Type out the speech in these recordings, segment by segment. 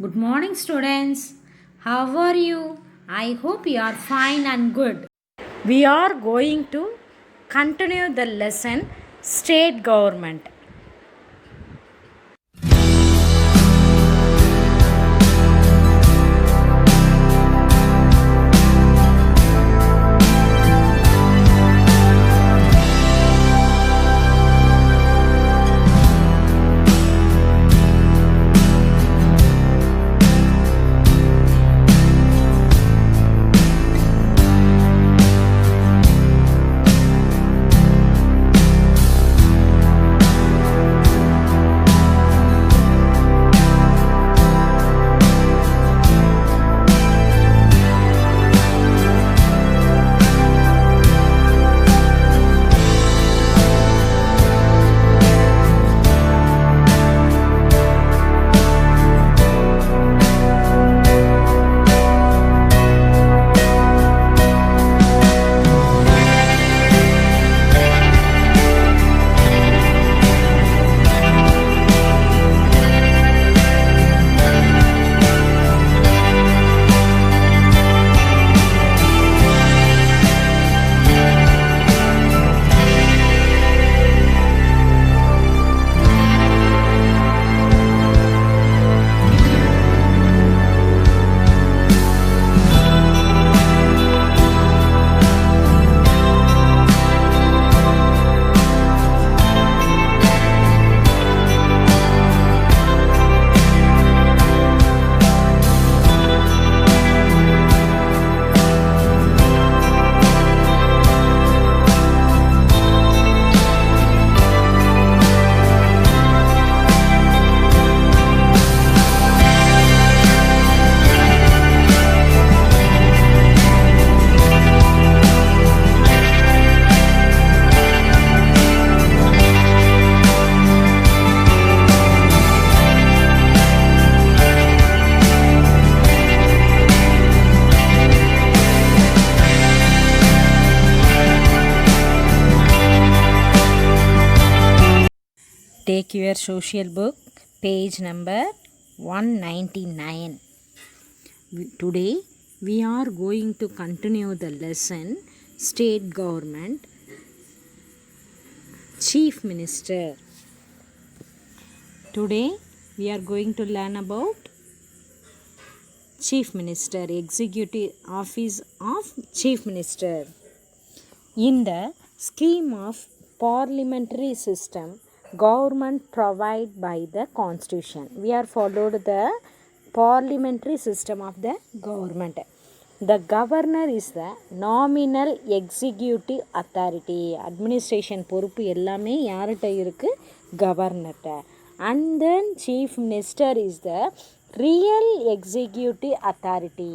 Good morning, students. How are you? I hope you are fine and good. We are going to continue the lesson State Government. Take your social book, page number 199. Today we are going to continue the lesson State Government Chief Minister. Today we are going to learn about Chief Minister, Executive Office of Chief Minister. In the scheme of parliamentary system, government provided by the constitution. We are followed the parliamentary system of the government. The governor is the nominal executive authority. Administration பொறுப்பு எல்லாமே யார்கிட்ட இருக்கு? கவர்னர்கிட்ட. And then chief minister is the real executive authority.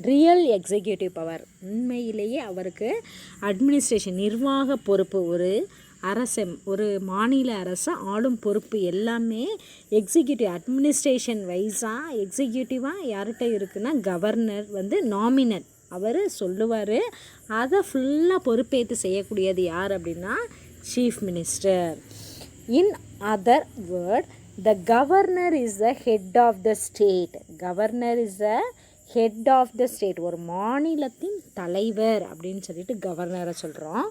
Real executive power, உண்மையிலேயே அவருக்கு administration நிர்வாக பொறுப்பு, ஒரு மாநில அரசை ஆளும் பொறுப்பு எல்லாமே எக்ஸிக்யூட்டிவ் அட்மினிஸ்ட்ரேஷன் வைஸாக எக்ஸிக்யூட்டிவாக யார்கிட்ட இருக்குன்னா கவர்னர் நாமினல் அவர் சொல்லுவார். அதை ஃபுல்லாக பொறுப்பேற்று செய்யக்கூடியது யார் அப்படின்னா chief minister. In other word, the governor is the head of the state. Governor is the head of the state, ஒரு மாநிலத்தின் தலைவர் அப்படின்னு சொல்லிட்டு கவர்னரை சொல்கிறோம்.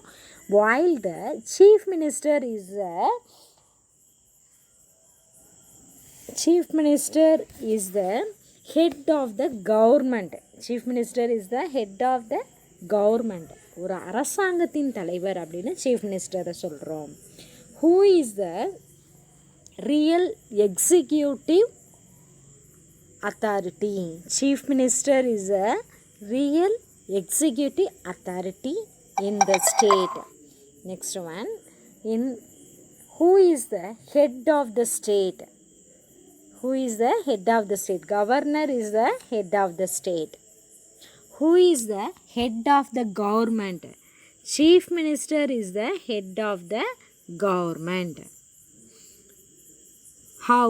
while the chief minister is the head of the government. chief minister is the head of the government, ஒரு அரசாங்கத்தின் தலைவர் அப்படின்னு chief minister சொல்கிறோம். who is the real executive authority? chief minister is a real executive authority in the state. Next one, in who is the head of the state? Who is the head of the state? Governor is the head of the state. Who is the head of the government? chief minister is the head of the government. How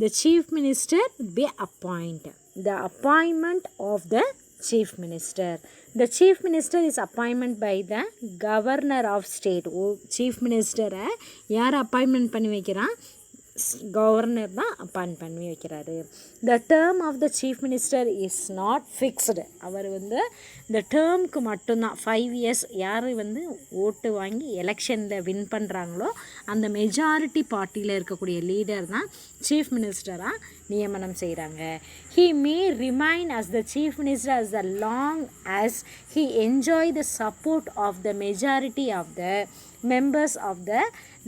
the chief minister will be appointed? The appointment of the chief minister. The chief minister is appointment by the governor of state. chief minister யார் appointment பண்ணி வைக்கிறான்? Governor தான் appoint பண்ணி வைக்கிறாரு. The term of the chief minister is not fixed. அவர் வந்து இந்த டேர்முக்கு மட்டும்தான் 5 இயர்ஸ் யார் வந்து ஓட்டு வாங்கி எலெக்ஷனில் வின் பண்ணுறாங்களோ அந்த மெஜாரிட்டி பார்ட்டியில் இருக்கக்கூடிய லீடர் தான் சீஃப் மினிஸ்டராக நியமனம் செய்கிறாங்க. He may remain as the chief minister as long as he enjoy the support of the majority of the members of the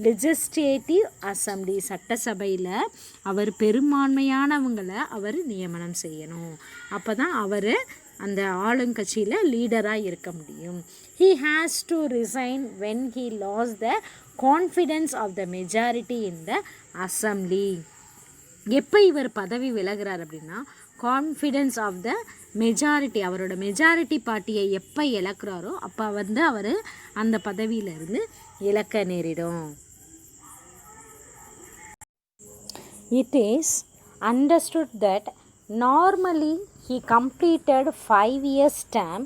legislative assembly. சட்டசபையில் அவர் பெரும்பான்மையானவங்களை அவர் நியமனம் செய்யணும். அப்போ தான் அவர் அந்த ஆளுங்கட்சியில் லீடராக இருக்க முடியும். he has to resign when he lost the confidence of the majority in the assembly. எப்போ இவர் பதவி விலகிறார் அப்படின்னா கான்ஃபிடென்ஸ் ஆஃப் த மெஜாரிட்டி, அவரோட மெஜாரிட்டி பார்ட்டியை எப்போ இழக்கிறாரோ அப்போ வந்து அவர் அந்த பதவியிலிருந்து இழக்க நேரிடும். It is understood that normally he completed 5 years term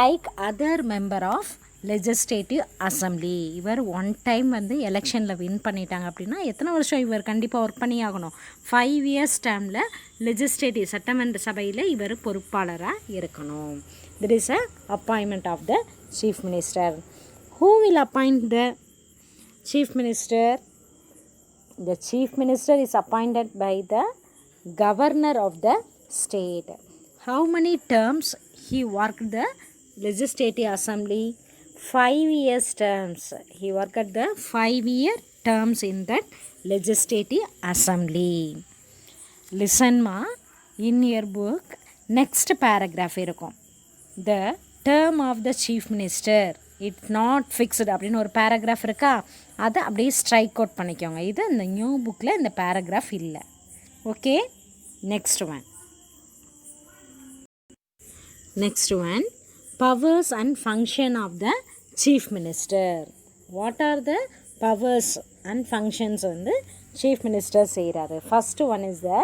like other member of legislative assembly. இவர் 1 டைம் வந்து எலெக்ஷனில் வின் பண்ணிட்டாங்க அப்படின்னா எத்தனை வருஷம் இவர் கண்டிப்பாக ஒர்க் பண்ணி ஆகணும்? 5 இயர்ஸ் டேர்மில் லெஜிஸ்லேட்டிவ் சட்டமன்ற சபையில் இவர் பொறுப்பாளராக இருக்கணும். There is a appointment of the chief minister. Who will appoint the chief minister? The chief minister is appointed by the governor of the state. How many terms he worked the legislative assembly? 5 years terms. He worked at the 5-year terms in that legislative assembly. Listen ma, in your book next paragraph இருக்கும். The term of the chief minister it's not fixed அப்படின்னு ஒரு paragraph இருக்கா, அதை அப்படியே strike out பண்ணிக்கோங்க. இது இந்த new புக்கில் இந்த பேராகிராஃப் இல்லை. Okay, next one powers and function of the chief minister. What are the powers and functions வந்து chief minister செய்கிறாரு? First one is the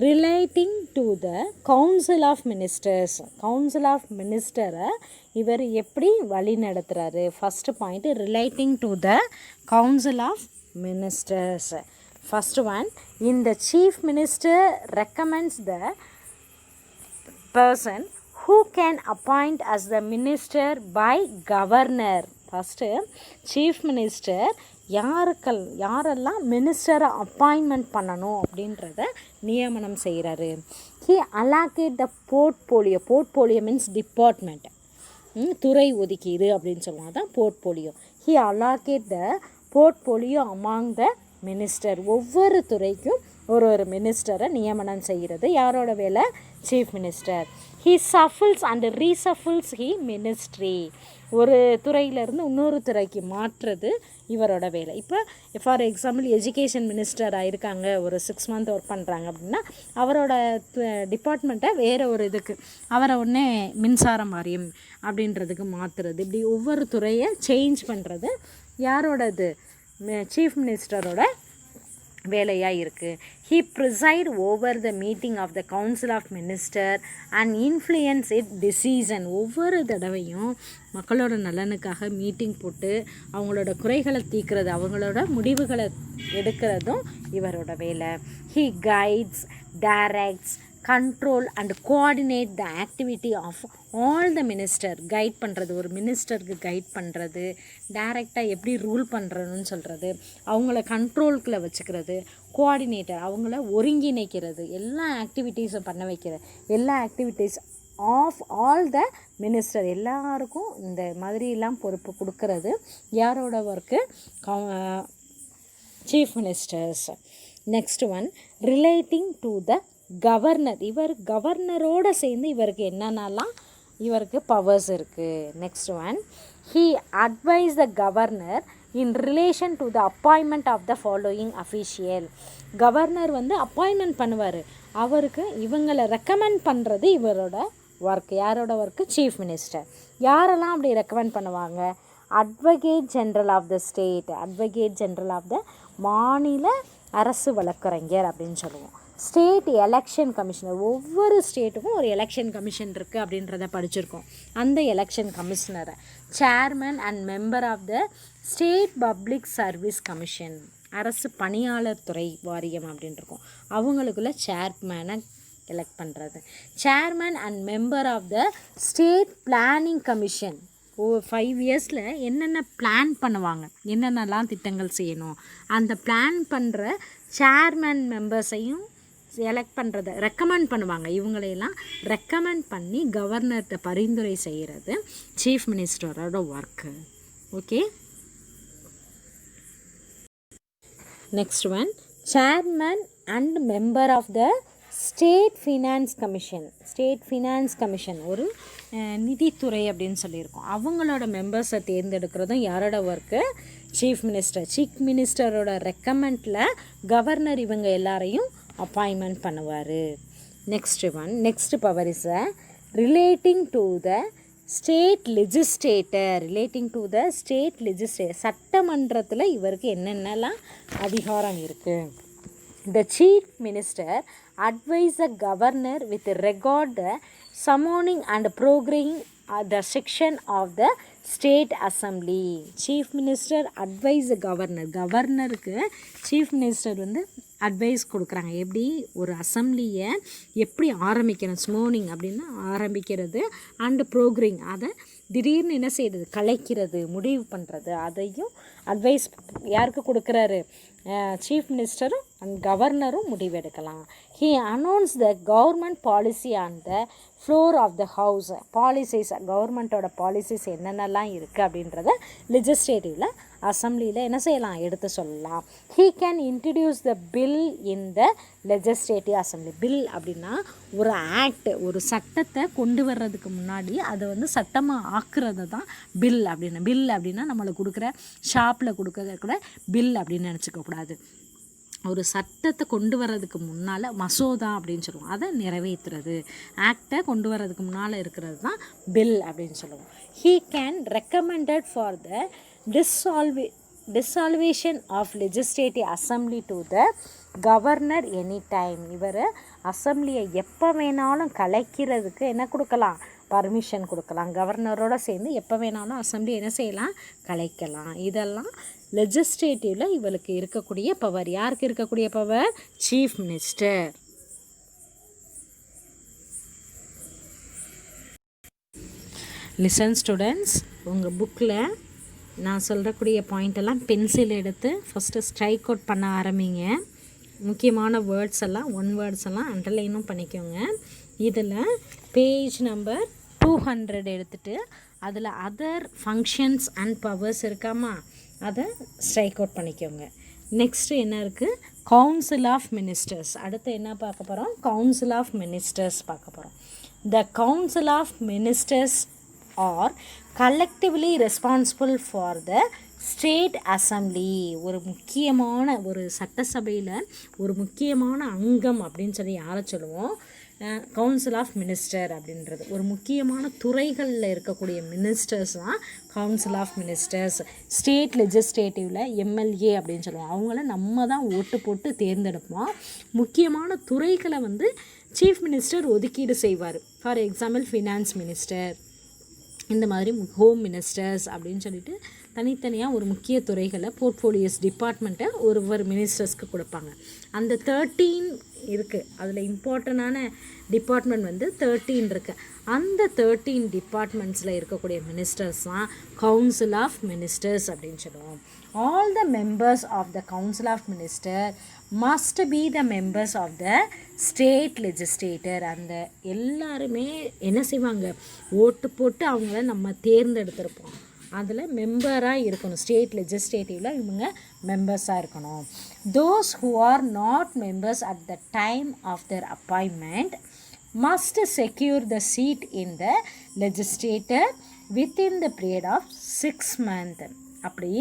relating to the council of ministers. council of minister இவர் எப்படி வழி நடத்துகிறாரு? first point relating to the council of ministers. first one, in the chief minister recommends the person who can appoint as the minister by governor. First chief minister யாரெல்லாம் மினிஸ்டரை appointment பண்ணணும் அப்படின்றத நியமனம் செய்கிறாரு. He allocate the portfolio means department, துறை ஒதுக்கீடு அப்படின்னு சொல்லுவாங்க, தான் portfolio. He allocate the portfolio among the minister. ஒவ்வொரு துறைக்கும் ஒரு மினிஸ்டரை நியமனம் செய்கிறது யாரோட வேலை? Chief minister. He shuffles and reshuffles he ministry. ஒரு துறையிலேருந்து இன்னொரு துறைக்கு மாற்றுறது இவரோட வேலை. இப்போ ஃபார் எக்ஸாம்பிள் எஜுகேஷன் மினிஸ்டராக இருக்காங்க, ஒரு 6 மந்த் ஒர்க் பண்ணுறாங்க அப்படின்னா அவரோட டிபார்ட்மெண்ட்டை வேறு ஒரு இதுக்கு அவரை உடனே மின்சாரம் வாரியம் அப்படின்றதுக்கு மாற்றுறது, இப்படி ஒவ்வொரு துறையை சேஞ்ச் பண்ணுறது யாரோடது? சீஃப் மினிஸ்டரோட வேலையாக இருக்குது. He preside over the meeting of the council of minister and influence it decision. ஒவ்வொரு தடவையும் மக்களோட நலனுக்காக மீட்டிங் போட்டு அவங்களோட குறைகளை தீர்க்கிறது, அவங்களோட முடிவுகளை எடுக்கிறதும் இவரோட வேலை. He guides, directs, control and coordinate the activity of all the minister. Guide பண்ணுறது, ஒரு மினிஸ்டருக்கு கைட் பண்ணுறது, டைரெக்டாக எப்படி ரூல் பண்ணுறதுன்னு சொல்கிறது, அவங்கள கண்ட்ரோல்குள்ளே வச்சுக்கிறது, கோஆர்டினேட்டர் அவங்கள ஒருங்கிணைக்கிறது, எல்லா ஆக்டிவிட்டீஸும் பண்ண வைக்கிறது, எல்லா activities of all the minister எல்லாருக்கும் இந்த மாதிரிலாம் பொறுப்பு கொடுக்கறது யாரோட work? Chief ministers. Next one, relating to the governor. இவர் கவர்னரோடு சேர்ந்து இவருக்கு என்னென்னலாம் இவருக்கு பவர்ஸ் இருக்குது? Next one, he advise the governor in relation to the appointment of the following official. Governor வந்து அப்பாயின்மெண்ட் பண்ணுவார், அவருக்கு இவங்களை ரெக்கமெண்ட் பண்ணுறது இவரோட ஒர்க். யாரோட ஒர்க்கு? Chief minister. யாரெல்லாம் அப்படி ரெக்கமெண்ட் பண்ணுவாங்க? Advocate general of the state, advocate general of the மாநில அரசு வழக்கறிஞர் அப்படின்னு சொல்லுவோம். ஸ்டேட் எலெக்ஷன் கமிஷனர், ஒவ்வொரு ஸ்டேட்டுக்கும் ஒரு எலெக்ஷன் கமிஷன் இருக்குது அப்படின்றத படிச்சிருக்கோம். அந்த எலெக்ஷன் கமிஷனரை chairman and member of the state public service commission. அரசு பணியாளர் துறை வாரியம் அப்படின்னு இருக்கும். அவங்களுக்குள்ள சேர்மேனை எலெக்ட் பண்ணுறது. Chairman and member of the state planning commission. 5 இயர்ஸில் என்னென்ன பிளான் பண்ணுவாங்க, என்னென்னலாம் திட்டங்கள் செய்யணும், அந்த பிளான் பண்ணுற சேர்மன் மெம்பர்ஸையும் எலெக்ட் பண்ணுறத ரெக்கமெண்ட் பண்ணுவாங்க. இவங்களையெல்லாம் ரெக்கமெண்ட் பண்ணி கவர்னர்கிட்ட பரிந்துரை செய்கிறது சீஃப் மினிஸ்டரோட work. Okay, next one, chairman and member of the state finance commission. State finance commission ஒரு நிதித்துறை அப்படின்னு சொல்லியிருக்கோம். அவங்களோட மெம்பர்ஸை தேர்ந்தெடுக்கிறதும் யாரோட ஒர்க்கு? Chief minister. சீஃப் மினிஸ்டரோட ரெக்கமெண்டில் கவர்னர் இவங்க எல்லாரையும் அப்பாயின்மெண்ட் பண்ணுவார். Next power is relating to the state legislator. சட்டமன்றத்தில் இவருக்கு என்னென்னலாம் அதிகாரம் இருக்குது? The chief minister advise the governor with regard the summoning and programming the section of the state assembly. chief minister advise the governor. கவர்னருக்கு chief minister வந்து advice கொடுக்குறாங்க. எப்படி ஒரு அசம்பிளியை எப்படி ஆரம்பிக்கணும், ஸ்மோனிங் அப்படின்னு ஆரம்பிக்கிறது, அண்டு ப்ரோக்ரிங் அதை திடீர்னு என்ன செய்கிறது, கலைக்கிறது, முடிவு பண்ணுறது, அதையும் அட்வைஸ் யாருக்கு கொடுக்குறாரு? சீஃப் மினிஸ்டரும் அண்ட் கவர்னரும் முடிவெடுக்கலாம். He announce the government policy on the floor of the house. Policies, கவர்மெண்ட்டோட பாலிசிஸ் என்னென்னலாம் இருக்குது அப்படின்றத லெஜிஸ்லேட்டிவில் அசம்பிளியில் என்ன செய்யலாம், எடுத்து சொல்லலாம். He can introduce the bill in the legislative assembly. Bill அப்படின்னா ஒரு ஆக்ட், ஒரு சட்டத்தை கொண்டு வர்றதுக்கு முன்னாடி அதை வந்து சட்டமாக ஆக்குறது தான் பில் அப்படின்னு. பில் அப்படின்னா நம்மளுக்கு கொடுக்குற ஷாப்பில் கொடுக்கறத கூட பில் அப்படின்னு நினச்சிக்கக்கூடாது. ஒரு சட்டத்தை கொண்டு வர்றதுக்கு முன்னால் மசோதா அப்படின்னு சொல்லுவோம், அதை நிறைவேற்றுறது. ஆக்டை கொண்டு வர்றதுக்கு முன்னால் இருக்கிறது தான் பில் அப்படின்னு சொல்லுவோம். He can recommended for the dissolution of legislative assembly to the governor any time. இவர் அசம்பிளியை எப்போ வேணாலும் கலைக்கிறதுக்கு என்ன கொடுக்கலாம், பர்மிஷன் கொடுக்கலாம். கவர்னரோடு சேர்ந்து எப்போ வேணாலும் அசம்பிளி என்ன செய்யலாம், கலைக்கலாம். இதெல்லாம் லெஜிஸ்லேட்டிவில் இவளுக்கு இருக்கக்கூடிய பவர். யாருக்கு இருக்கக்கூடிய power? Chief minister. Listen students, உங்கள் புக்கில் நான் சொல்கிறக்கூடிய பாயிண்டெல்லாம் பென்சில் எடுத்து ஃபஸ்ட்டு ஸ்ட்ரைக் அவுட் பண்ண ஆரம்பிங்க. முக்கியமான வேர்ட்ஸ் எல்லாம், வேர்ட்ஸ் எல்லாம் அண்டர்லைனும் பண்ணிக்கோங்க. இதில் பேஜ் நம்பர் 200 எடுத்துகிட்டு அதில் அதர் ஃபங்க்ஷன்ஸ் அண்ட் பவர்ஸ் இருக்காமா, அதை ஸ்ட்ரைக் அவுட் பண்ணிக்கோங்க. நெக்ஸ்ட்டு என்ன இருக்குது? Council of ministers. அடுத்து என்ன பார்க்க போகிறோம்? கவுன்சில் ஆஃப் மினிஸ்டர்ஸ் பார்க்க போகிறோம். The council of ministers are collectively responsible for the state assembly. ஒரு முக்கியமான, ஒரு சட்டசபையில் ஒரு முக்கியமான அங்கம் அப்படின்னு சொல்லி யாரை சொல்லுவோம்? கவுன்சில் ஆஃப் மினிஸ்டர் அப்படின்றது. ஒரு முக்கியமான துறைகளில் இருக்கக்கூடிய மினிஸ்டர்ஸ் தான் கவுன்சில் ஆஃப் மினிஸ்டர்ஸ். ஸ்டேட் லெஜிஸ்லேட்டிவில் எம்எல்ஏ அப்படின்னு சொல்லுவோம். அவங்கள நம்ம தான் ஓட்டு போட்டு தேர்ந்தெடுப்போம். முக்கியமான துறைகளை வந்து சீஃப் மினிஸ்டர் ஒதுக்கீடு செய்வார். ஃபார் எக்ஸாம்பிள் ஃபினான்ஸ் மினிஸ்டர், இந்த மாதிரி ஹோம் மினிஸ்டர்ஸ் அப்படின்னு சொல்லிட்டு தனித்தனியாக ஒரு முக்கிய துறைகளை போர்ட்ஃபோலியோஸ் டிபார்ட்மெண்ட்டை ஒரு மினிஸ்டர்ஸ்க்கு கொடுப்பாங்க. அந்த 13 இருக்குது. அதில் இம்பார்ட்டண்டான டிபார்ட்மெண்ட் வந்து 13 இருக்குது. அந்த 13 டிபார்ட்மெண்ட்ஸில் இருக்கக்கூடிய மினிஸ்டர்ஸ் தான் கவுன்சில் ஆஃப் மினிஸ்டர்ஸ் அப்படின்னு சொல்லுவோம். All the members of the council of minister must be the members of the state legislator. அந்த எல்லாருமே என்ன செய்வாங்க, ஓட்டு போட்டு அவங்கள நம்ம தேர்ந்தெடுத்திருப்போம். அதில் மெம்பராக இருக்கணும். ஸ்டேட் லெஜிஸ்லேட்டிவில் இவங்க மெம்பர்ஸாக இருக்கணும். Those who are not members at the time of their appointment must secure the seat in the legislature within the period of 6 months. அப்படி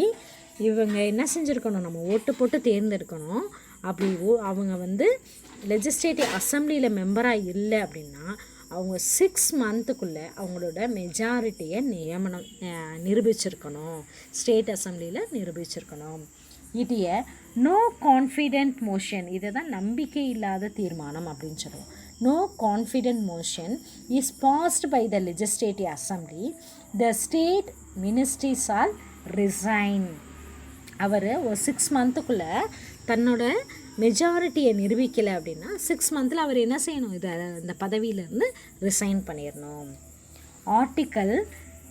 இவங்க என்ன செஞ்சுருக்கணும், நம்ம ஓட்டு போட்டு தேர்ந்தெடுக்கணும். அப்படி அவங்க வந்து லெஜிஸ்லேட்டிவ் அசம்பிளியில் மெம்பராக இல்லை அப்படின்னா அவங்க 6 மந்த்துக்குள்ளே அவங்களோட மெஜாரிட்டியை நிரூபிச்சிருக்கணும். ஸ்டேட் அசம்பிளியில் நிரூபிச்சிருக்கணும். இது நோ கான்ஃபிடென்ட் மோஷன். இதை தான் நம்பிக்கை இல்லாத தீர்மானம் அப்படின்னு சொல்லுவோம். No confident motion is passed by the legislative assembly. The state ministries all resign. அவர் ஒரு 6 மந்த்துக்குள்ளே தன்னோட மெஜாரிட்டியை நிரூபிக்கலை அப்படின்னா 6 மந்தில் அவர் என்ன செய்யணும், இந்த பதவியிலேருந்து ரிசைன் பண்ணிடணும். ஆர்டிக்கல்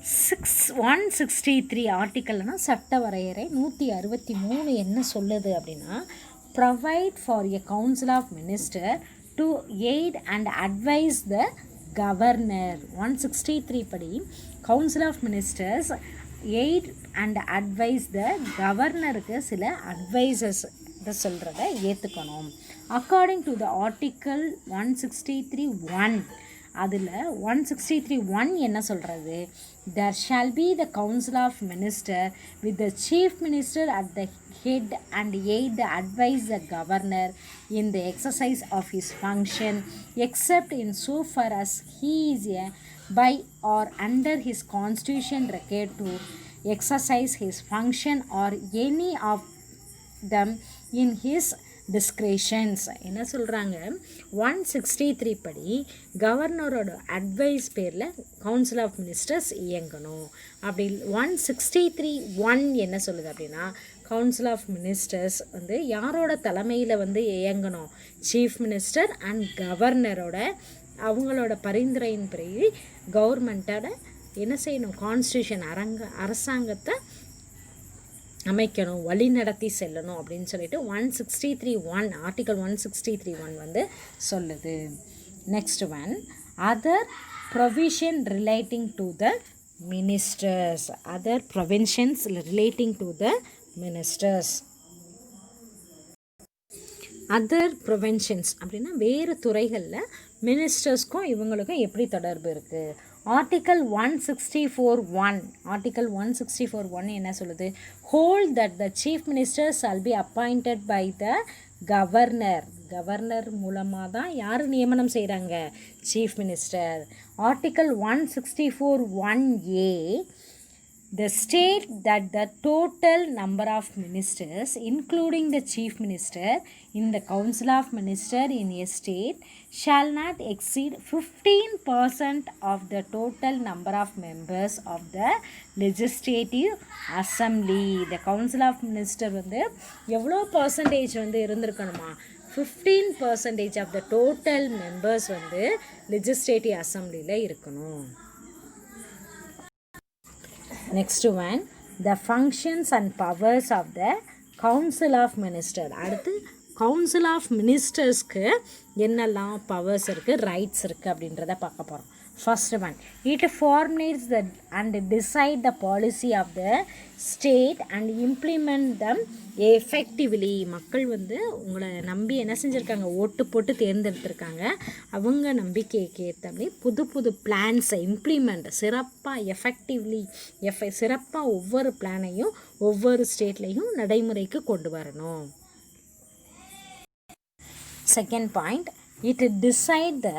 163 ஆர்டிக்கல்னா சட்ட வரையறை 163 என்ன சொல்லுது அப்படின்னா, provide for a council of minister to aid and advise the governor. 163 படி council of ministers aid and advise the கவர்னருக்கு சில அட்வைசஸ் சொல்கிறத ஏற்றுக்கணும். அக்கார்டிங் டு த ஆர்டிக்கல் 163(1) அதில் 163(1) என்ன சொல்கிறது, there shall be the council of minister with the chief minister at the head and aid the advise the governor in the exercise of his function except in so far as he is by or under his constitution required to exercise his function or any of them in his டிஸ்க்ரிஷன்ஸ். என்ன சொல்கிறாங்க, 163 படி கவர்னரோட advice பேரில் council of ministers இயங்கணும். அப்படி 163(1) என்ன சொல்லுது அப்படின்னா, council of ministers வந்து யாரோட தலைமையில் வந்து இயங்கணும், சீஃப் மினிஸ்டர் அண்ட் கவர்னரோட அவங்களோட பரிந்துரையின் பிறகு கவர்மெண்ட்டோட என்ன செய்யணும், கான்ஸ்டியூஷன் அரசாங்கத்தை அமைக்கணும், வழி நடத்தி செல்லணும் அப்படின்னு சொல்லிட்டு 163(1) ஆர்டிக்கல் 163(1) வந்து சொல்லுது. Next one, other provision relating to the ministers. Other provisions relating to the ministers. Other provisions அப்படின்னா வேறு துறைகளில் மினிஸ்டர்ஸ்க்கும் இவங்களுக்கும் எப்படி தொடர்பு இருக்குது. ஆர்டிக்கல் 164(1) ஆர்டிக்கல் 164(1) என்ன சொல்லுது, hold that the chief minister shall be appointed by the governor. Governor மூலமாக தான் யார் நியமனம் செய்கிறாங்க, chief minister. Article 164(1)(a) the state that the total number of ministers including the chief minister in the council of ministers in a state shall not exceed 15% of the total number of members of the legislative assembly. the council of ministers வந்து எவ்வளோ percentage வந்து இருந்திருக்கணுமா, 15% of the total members வந்து legislative assemblyயில் இருக்கணும். Next one, the functions and powers of the council of ministers. அடுத்து council of மினிஸ்டர்ஸ்க்கு என்னெல்லாம் powers இருக்குது, rights இருக்குது அப்படின்றத பார்க்க போகிறோம். First one, it formulates the and decide the policy of the state and implement them effectively. மக்கள் வந்து உங்களை நம்பி என்ன செஞ்சுருக்காங்க, ஓட்டு போட்டு தேர்ந்தெடுத்திருக்காங்க. அவங்க நம்பிக்கைக்கு ஏற்றபடி புது புது பிளான்ஸை இம்ப்ளிமெண்ட் சிறப்பாக எஃபெக்டிவ்லி சிறப்பாக ஒவ்வொரு பிளானையும் ஒவ்வொரு ஸ்டேட்லேயும் நடைமுறைக்கு கொண்டு வரணும். Second point, it decide the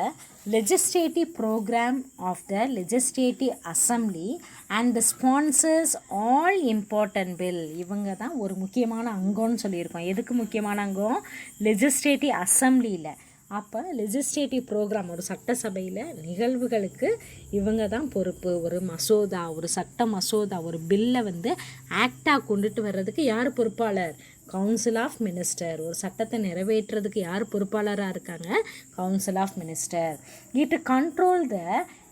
legislative program of the legislative assembly and the sponsors all important bill. இவங்க தான் ஒரு முக்கியமான அங்கம்னு சொல்லியிருக்கோம். எதுக்கு முக்கியமான அங்கம், லெஜிஸ்லேட்டிவ் அசம்பிளியில். அப்போ லெஜிஸ்லேட்டிவ் ப்ரோக்ராம் ஒரு சட்டசபையில் நிகழ்வுகளுக்கு இவங்க தான் பொறுப்பு. ஒரு மசோதா, ஒரு சட்ட மசோதா, ஒரு பில்லை வந்து ஆக்டாக கொண்டுட்டு வர்றதுக்கு யார் பொறுப்பாளர், கவுன்சில் ஆஃப் மினிஸ்டர். ஒரு சட்டத்தை நிறைவேற்றுறதுக்கு யார் பொறுப்பாளராக இருக்காங்க, council of minister. It control the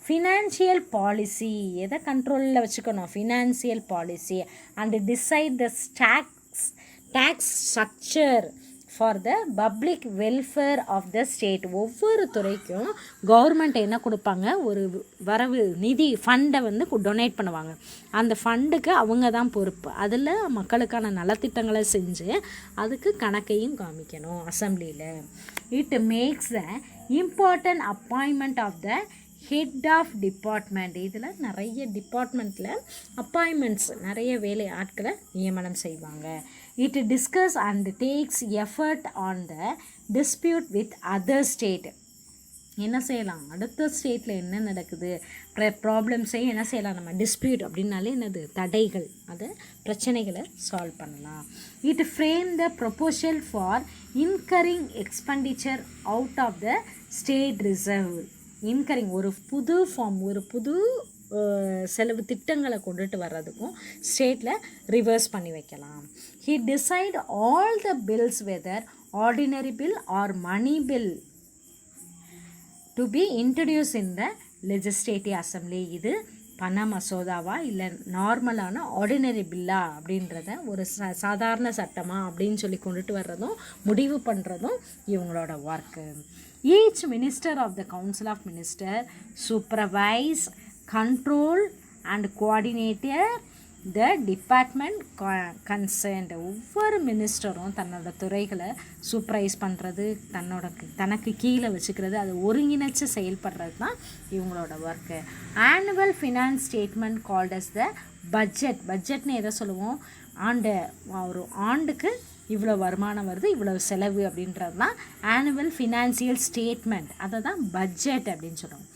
financial policy. எதை கண்ட்ரோலில் வச்சுக்கணும், financial policy. And decide the tax structure for the public welfare of the state. ஒவ்வொரு துறைக்கும் கவர்மெண்ட் என்ன கொடுப்பாங்க, ஒரு வரவு நிதி ஃபண்டை வந்து டொனேட் பண்ணுவாங்க. அந்த ஃபண்டுக்கு அவங்க தான் பொறுப்பு. அதில் மக்களுக்கான நலத்திட்டங்களை செஞ்சு அதுக்கு கணக்கையும் காமிக்கணும் அசம்பிளியில். It makes the important appointment of the head of department. இதில் நிறைய டிபார்ட்மெண்ட்டில் அப்பாயின்மெண்ட்ஸ், நிறைய வேலை ஆட்களை நியமனம் செய்வாங்க. It discuss and takes effort on the dispute with other state. என்ன செய்யலாம், அடுத்த ஸ்டேட்டில் என்ன நடக்குது ப்ராப்ளம்ஸை என்ன செய்யலாம், நம்ம டிஸ்பியூட் அப்படின்னாலே என்னது, தடைகள், அதை பிரச்சனைகளை சால்வ் பண்ணலாம். It frame the proposal for incurring expenditure out of the state reserve. Incurring ஒரு புது ஃபார்ம், ஒரு புது செலவு திட்டங்களை கொண்டுட்டு வர்றதுக்கும் ஸ்டேட்டில் ரிவர்ஸ் பண்ணி வைக்கலாம். He decide all the bills whether ordinary bill or money bill to be introduce in the legislative assembly. இது பண மசோதாவா இல்லை நார்மலான ஆர்டினரி பில்லா அப்படின்றத ஒரு சாதாரண சட்டமா அப்படின்னு சொல்லி கொண்டுட்டு வர்றதும் முடிவு பண்ணுறதும் இவங்களோட work. Each minister of the council of minister supervise control and coordinator the department concerned. ஒவ்வொரு மினிஸ்டரும் தன்னோட துறைகளை சூப்பர்வைஸ் பண்ணுறது, தனக்கு கீழே வச்சுக்கிறது, அதை ஒருங்கிணைச்சு செயல்படுறது தான் இவங்களோட work. Annual finance statement called as the budget. பட்ஜெட்னு எதை சொல்லுவோம்? ஒரு ஆண்டுக்கு இவ்வளோ வருமானம் வருது, இவ்வளோ செலவு அப்படின்றது தான் ஆனுவல் ஃபினான்சியல் ஸ்டேட்மெண்ட். அதை தான் பட்ஜெட் அப்படின்னு சொல்லுவோம்.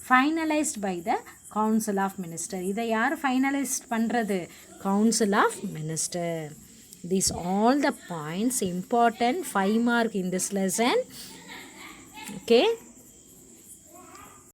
Finalised by the council of minister. இதை யார் ஃபைனலைஸ் பண்ணுறது? Council of minister. These all the points important 5 mark in this lesson. Okay.